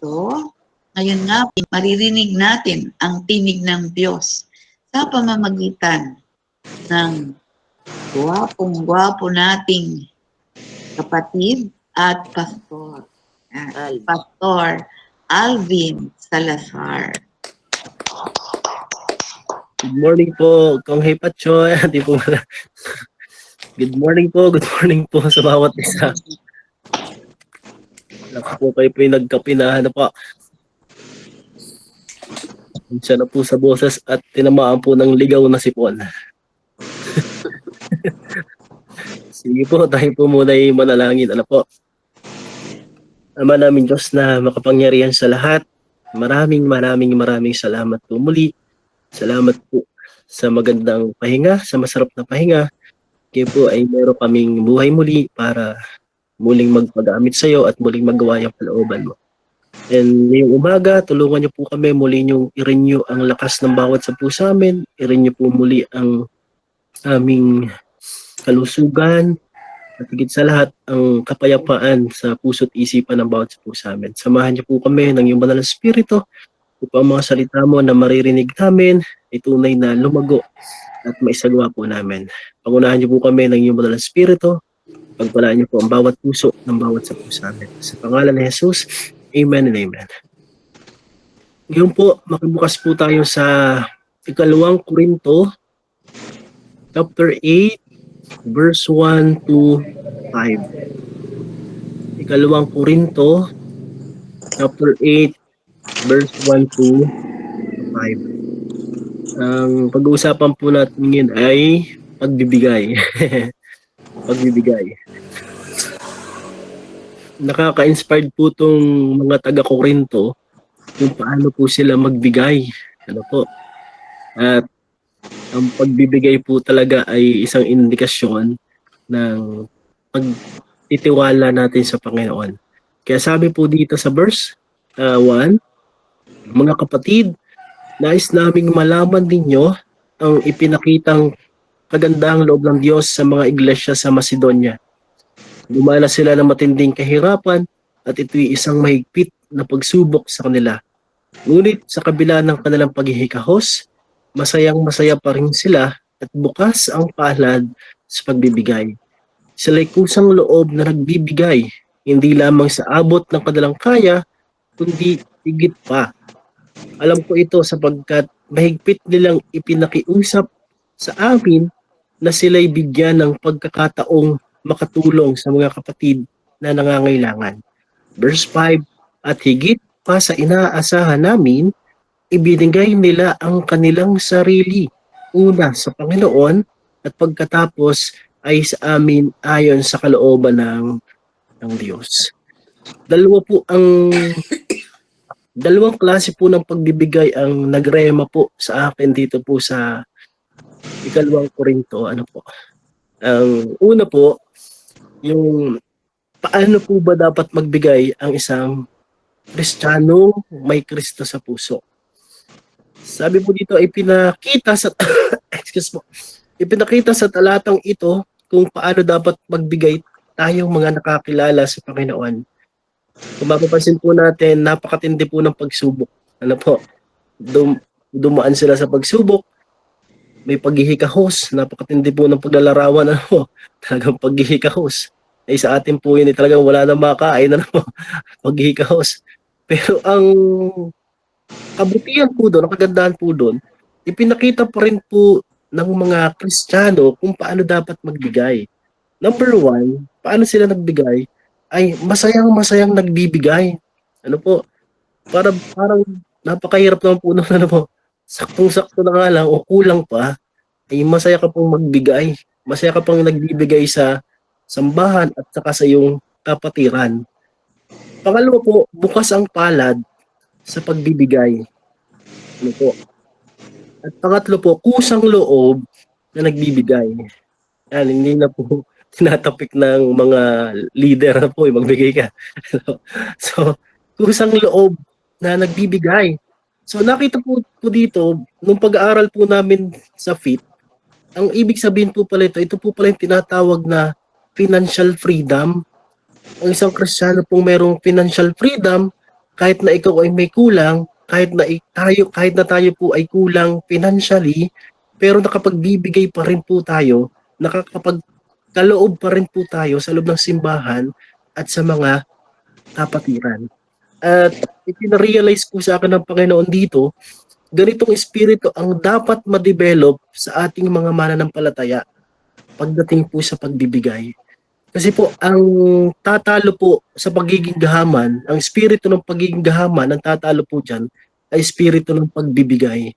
Kristo, ngayon nga maririnig natin ang tinig ng Diyos sa pamamagitan ng gwapong-gwapo nating kapatid at pastor. Pastor Alvin Salazar. Good morning po, Kong Hey Pachoy. Di po wala. Good morning po sa bawat isa. Naku po, kayo po yung nagkapinahan na po. Siya na po sa boses at tinamaan po ng ligaw na sipon. Sige po, tayo po muna yung manalangin. Ano po? Ama namin Diyos na makapangyarihan sa lahat. Maraming salamat po muli. Salamat po sa magandang pahinga, sa masarap na pahinga. Kayo po ay meron kaming buhay muli para muling magpagamit sa iyo at muling magawa yung kalooban mo. And ngayong umaga, tulungan niyo po kami muli niyong i-renew ang lakas ng bawat sa puso amin. I-renew po muli ang aming kalusugan at higit sa lahat ang kapayapaan sa puso't isipan ng bawat sa puso amin. Samahan niyo po kami ng iyong banal na Espiritu upang mga salita mo na maririnig namin ay tunay na lumago at maisagawa po namin. Pangunahan niyo po kami ng iyong banal na Espiritu. Pagpalaan niyo po ang bawat puso ng bawat sa puso namin. Sa pangalan ni Jesus, Amen and Amen. Ngayon po, makibukas po tayo sa Ikalawang Korinto, chapter 8, verse 1 to 5. Ikalawang Korinto, chapter 8, verse 1 to 5. Ang pag-uusapan po natin ngayon ay pagbibigay. Pagbibigay. Nakaka-inspired po itong mga taga-Korinto kung paano po sila magbigay. Ano po? At ang pagbibigay po talaga ay isang indikasyon ng pagtitiwala natin sa Panginoon. Kaya sabi po dito sa verse 1, mga kapatid, nais naming malaman ninyo ang ipinakitang kagandahang loob ng Diyos sa mga iglesia sa Macedonia. Dumala sila ng matinding kahirapan at ito'y isang mahigpit na pagsubok sa kanila. Ngunit sa kabila ng kanilang paghihikahos, masayang-masaya pa rin sila at bukas ang palad sa pagbibigay. Sila'y kusang loob na nagbibigay, hindi lamang sa abot ng kanilang kaya, kundi higit pa. Alam ko ito sapagkat mahigpit nilang ipinakiusap sa amin na sila'y bigyan ng pagkakataong makatulong sa mga kapatid na nangangailangan. Verse 5, at higit pa sa inaasahan namin, ibinigay nila ang kanilang sarili, una sa Panginoon at pagkatapos ay sa amin ayon sa kalooban ng Diyos. Dalawang klase po ng pagbibigay ang nagrema po sa akin dito po sa Ikalawang Korinto. Ano po? Ang una po, yung paano po ba dapat magbigay ang isang Kristiyanong may Kristo sa puso. Sabi po dito ay ipinakita sa talatang ito kung paano dapat magbigay tayong mga nakakilala sa Panginoon. Kung mapapansin po natin, napakatindi po ng pagsubok. Ano po? Dumaan sila sa pagsubok, may paghihikahos, napakatindi po ng paglalarawan, talagang paghihikahos. Ay sa atin po yun, talagang wala na makain, paghihikahos. Pero ang kabutihan po doon, ang kagandahan po doon, ipinakita pa rin po ng mga Kristiyano kung paano dapat magbigay. Number 1, paano sila nagbigay, ay masayang nagbibigay. Ano po? Parang napakahirap naman po noon, saktong-sakto na nga lang o kulang pa, ay masaya ka pong magbigay. Masaya ka pong nagbibigay sa sambahan at saka sa iyong kapatiran. Pangalawa po, bukas ang palad sa pagbibigay. Ano po? At pangatlo po, kusang loob na nagbibigay. Yan, hindi na po tinatapik ng mga leader na po, magbigay ka. So, kusang loob na nagbibigay. So nakita po dito, nung pag-aaral po namin sa FIT, ang ibig sabihin po pala ito po pala yung tinatawag na financial freedom. Ang isang Kristiyano pong merong financial freedom kahit na ikaw ay may kulang, kahit na tayo po ay kulang financially, pero nakapagbibigay pa rin po tayo, nakakapagkaloob pa rin po tayo sa loob ng simbahan at sa mga kapatiran. At ipinarealize po sa akin ng Panginoon dito, ganitong espiritu ang dapat ma-develop sa ating mga mananampalataya pagdating po sa pagbibigay. Kasi po, ang tatalo po sa pagiging gahaman, ang espiritu ng pagiging gahaman, ang tatalo po dyan, ay espiritu ng pagbibigay.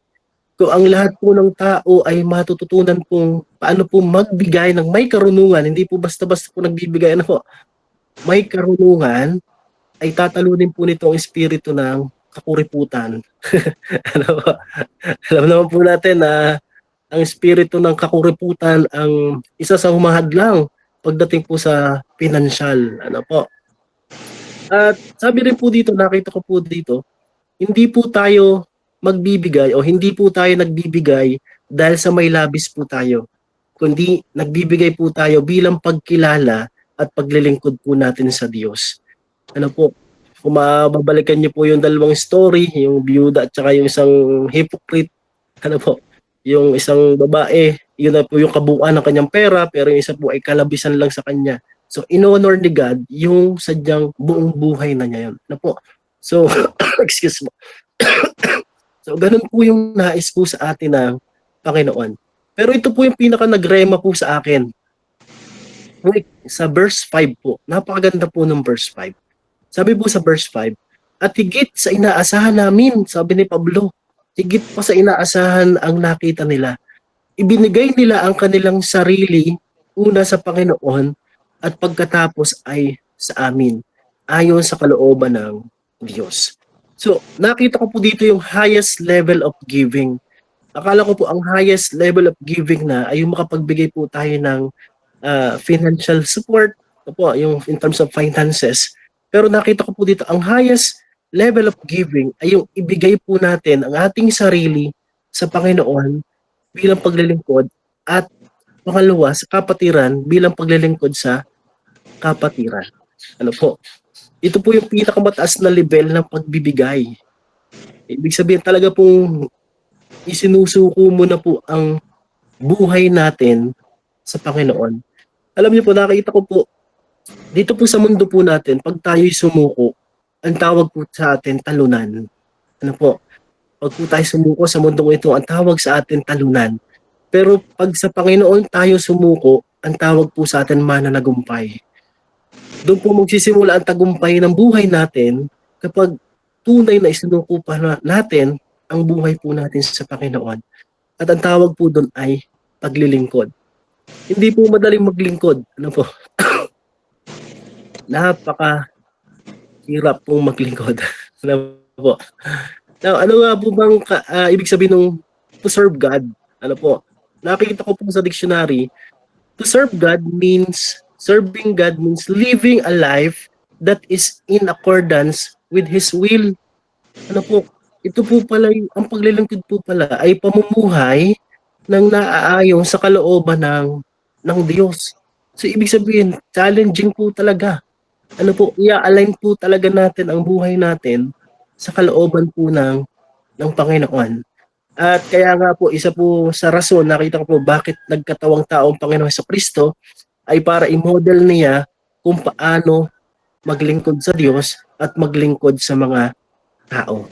Kung ang lahat po ng tao ay matututunan pong paano po magbigay ng may karunungan, hindi po basta-basta po nagbibigay, ano po, may karunungan, ay tatalunin po nito ang espiritu ng kakuriputan. Ano po? Alam naman po natin na ang espiritu ng kakuriputan ang isa sa humahadlang pagdating po sa financial. Ano po? At sabi rin po dito, nakita ko po dito, hindi po tayo magbibigay o hindi po tayo nagbibigay dahil sa may labis po tayo, kundi nagbibigay po tayo bilang pagkilala at paglilingkod po natin sa Diyos. Ano po, kung mababalikan niyo po yung dalawang story, yung byuda at saka yung isang hypocrite, ano po, yung isang babae, yun na po yung kabuuan ng kanyang pera, pero yung isa po ay kalabisan lang sa kanya. So, in-honor ni God yung sadyang buong buhay na niya yun. Ano po? So, excuse mo. So, ganun po yung nais po sa atin ng Panginoon. Pero ito po yung pinaka nagrema po sa akin. Sa verse 5 po. Napakaganda po ng verse 5. Sabi po sa verse 5, at higit sa inaasahan namin, sabi ni Pablo, higit pa sa inaasahan ang nakita nila. Ibinigay nila ang kanilang sarili una sa Panginoon at pagkatapos ay sa amin, ayon sa kalooban ng Diyos. So, nakita ko po dito yung highest level of giving. Akala ko po ang highest level of giving na ay yung makapagbigay po tayo ng financial support, po, yung in terms of finances. Pero nakita ko po dito, ang highest level of giving ay yung ibigay po natin ang ating sarili sa Panginoon bilang paglilingkod at pangalawa sa kapatiran bilang paglilingkod sa kapatiran. Ano po? Ito po yung pinakamataas na level ng pagbibigay. Ibig sabihin talaga pong isinusuko mo na po ang buhay natin sa Panginoon. Alam niyo po, nakita ko po, dito po sa mundo po natin, pag tayo'y sumuko, ang tawag po sa atin talunan. Ano po? Pag po tayo sumuko sa mundong ito, ang tawag sa atin talunan. Pero pag sa Panginoon tayo sumuko, ang tawag po sa atin mananagumpay. Doon po magsisimula ang tagumpay ng buhay natin kapag tunay na isinuko pa natin ang buhay po natin sa Panginoon. At ang tawag po doon ay paglilingkod. Hindi po madaling maglingkod. Ano po? Napaka-hirap pong maglingkod. Ano po? Now, ano nga po bang ibig sabihin ng to serve God? Ano po? Nakikita ko po sa dictionary, to serve God means, serving God means living a life that is in accordance with His will. Ano po? Ito po pala, ang paglilingkod po pala ay pamumuhay ng naaayon sa kalooban ng Diyos. So, ibig sabihin, challenging po talaga. Ano po, i-align po talaga natin ang buhay natin sa kalooban po ng Panginoon. At kaya nga po, isa po sa rason, nakita ko po bakit nagkatawang tao ang Panginoon sa Kristo ay para i-model niya kung paano maglingkod sa Diyos at maglingkod sa mga tao.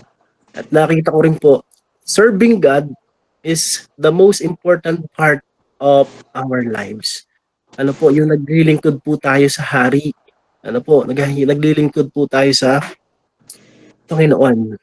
At nakita ko rin po, serving God is the most important part of our lives. Ano po, yung naglilingkod po tayo sa hari. Ano po, naglilingkod po tayo sa Panginoon.